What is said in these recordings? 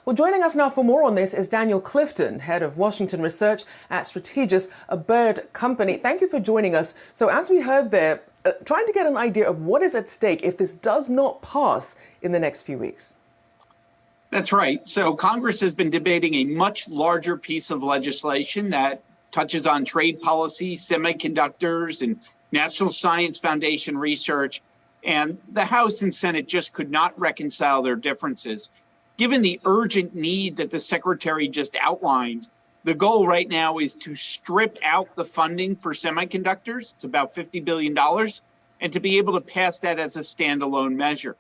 Well, joining us now for more on this is Daniel Clifton, head of Washington research at Strategas, a bird company. Thank you for joining us. So as we heard there, trying to get an idea of what is at stake if this does not pass in the next few weeks. That's right. So Congress has been debating a much larger piece of legislation that touches on trade policy, semiconductors, and National Science Foundation research. And the House and Senate just could not reconcile their differences. Given the urgent need that the Secretary just outlined, the goal right now is to strip out the funding for semiconductors. It's about $50 billion, and to be able to pass that as a standalone measure.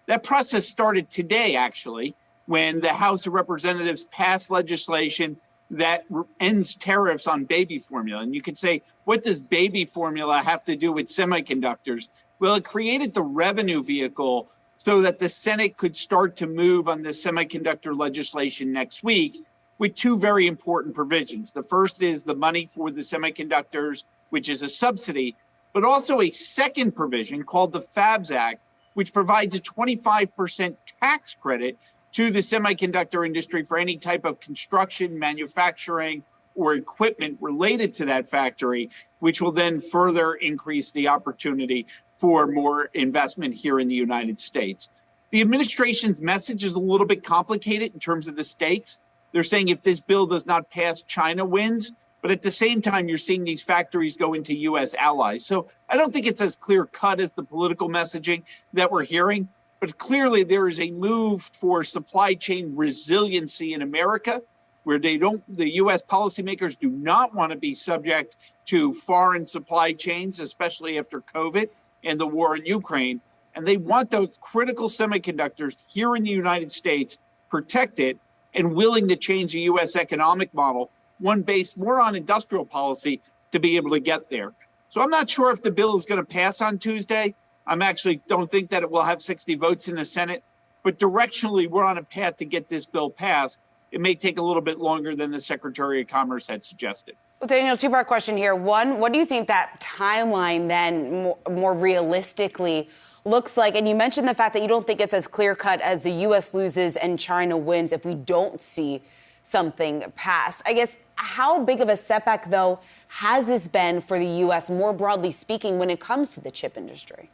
That process started today, actually, when the House of Representatives passed legislation that ends tariffs on baby formula. And you could say, what does baby formula have to do with semiconductors? Well, it created the revenue vehicle so that the Senate could start to move on the semiconductor legislation next week with two very important provisions. The first is the money for the semiconductors, which is a subsidy, but also a second provision called the FABS Act, which provides a 25% tax credit to the semiconductor industry for any type of construction, manufacturing, or equipment related to that factory, which will then further increase the opportunity for more investment here in the United States. The administration's message is a little bit complicated in terms of the stakes. They're saying if this bill does not pass, China wins. But at the same time, you're seeing these factories go into U.S. allies. So I don't think it's as clear cut as the political messaging that we're hearing. But clearly, there is a move for supply chain resiliency in America, where the U.S. policymakers do not want to be subject to foreign supply chains, especially after COVID and the war in Ukraine. And they want those critical semiconductors here in the United States protected and willing to change the U.S. economic model, one based more on industrial policy, to be able to get there. So I'm not sure if the bill is going to pass on Tuesday. I actually don't think that it will have 60 votes in the Senate, but directionally, we're on a path to get this bill passed. It may take a little bit longer than the Secretary of Commerce had suggested. Well, Daniel, two-part question here. One, what do you think that timeline then more realistically looks like? And you mentioned the fact that you don't think it's as clear-cut as the U.S. loses and China wins if we don't see something passed. I guess, how big of a setback, though, has this been for the U.S., more broadly speaking, when it comes to the chip industry?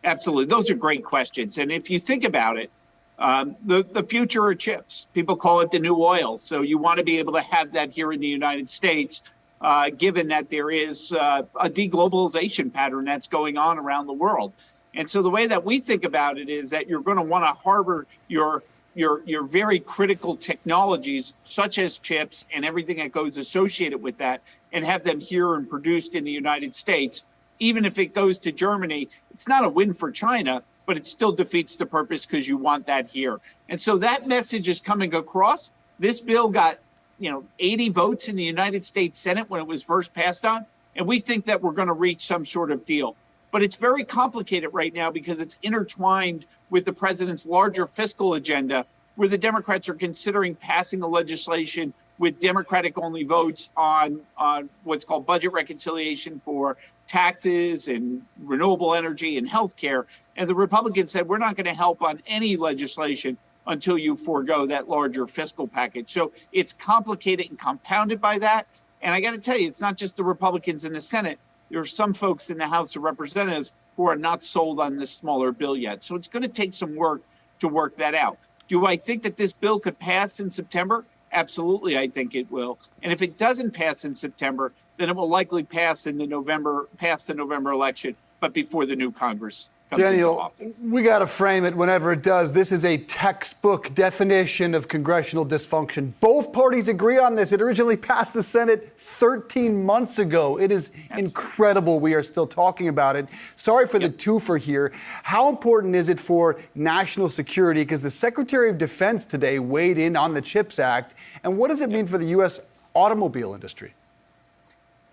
Absolutely. Those are great questions. And if you think about it, the future of chips, people call it the new oil. So you want to be able to have that here in the United States, given that there is a deglobalization pattern that's going on around the world. And so the way that we think about it is that you're going to want to harbor your very critical technologies, such as chips and everything that goes associated with that, and have them here and produced in the United States. Even if it goes to Germany, it's not a win for China, but it still defeats the purpose because you want that here. And so that message is coming across. This bill got, 80 votes in the United States Senate when it was first passed on, and we think that we're going to reach some sort of deal. But it's very complicated right now because it's intertwined with the president's larger fiscal agenda, where the Democrats are considering passing a legislation with Democratic-only votes on what's called budget reconciliation for taxes and renewable energy and health care. And the Republicans said, we're not going to help on any legislation until you forego that larger fiscal package. So it's complicated and compounded by that. And I got to tell you, it's not just the Republicans in the Senate. There are some folks in the House of Representatives who are not sold on this smaller bill yet. So it's going to take some work to work that out. Do I think that this bill could pass in September? Absolutely, I think it will. And if it doesn't pass in September, then it will likely pass in the November election, but before the new Congress comes into office. We got to frame it whenever it does. This is a textbook definition of congressional dysfunction. Both parties agree on this. It originally passed the Senate 13 months ago. It is incredible we are still talking about it. Sorry for the twofer here. How important is it for national security? Because the Secretary of Defense today weighed in on the CHIPS Act. And what does it mean for the U.S. automobile industry?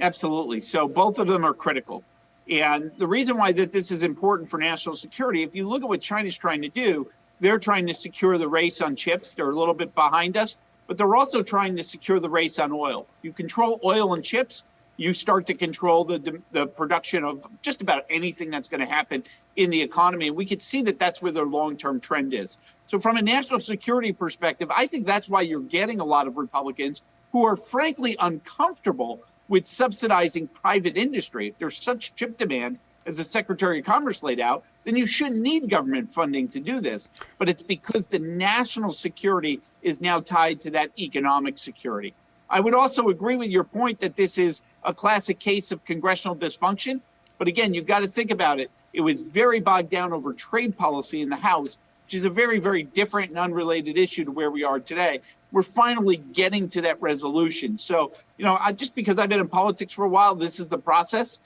Absolutely. So both of them are critical. And the reason why that this is important for national security, if you look at what China's trying to do, they're trying to secure the race on chips. They're a little bit behind us, but they're also trying to secure the race on oil. You control oil and chips, you start to control the production of just about anything that's going to happen in the economy. And we could see that that's where their long-term trend is. So from a national security perspective, I think that's why you're getting a lot of Republicans who are frankly uncomfortable with subsidizing private industry. If there's such chip demand, as the Secretary of Commerce laid out, then you shouldn't need government funding to do this. But it's because the national security is now tied to that economic security. I would also agree with your point that this is a classic case of congressional dysfunction. But again, you've got to think about it. It was very bogged down over trade policy in the House, which is a very, very different and unrelated issue to where we are today. We're finally getting to that resolution. So, just because I've been in politics for a while, this is the process.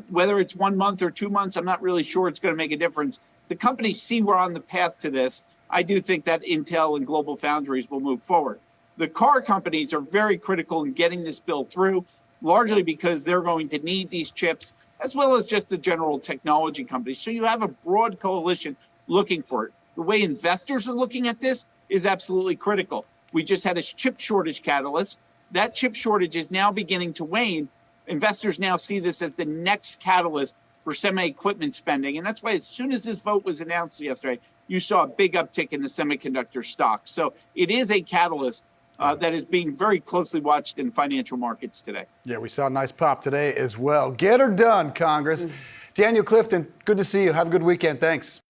Whether it's 1 month or 2 months, I'm not really sure it's going to make a difference. The companies see we're on the path to this. I do think that Intel and Global Foundries will move forward. The car companies are very critical in getting this bill through, largely because they're going to need these chips, as well as just the general technology companies. So you have a broad coalition looking for it. The way investors are looking at this is absolutely critical. We just had a chip shortage catalyst. That chip shortage is now beginning to wane. Investors now see this as the next catalyst for semi-equipment spending. And that's why as soon as this vote was announced yesterday, you saw a big uptick in the semiconductor stocks. So it is a catalyst that is being very closely watched in financial markets today. Yeah, we saw a nice pop today as well. Get her done, Congress. Daniel Clifton, good to see you. Have a good weekend. Thanks.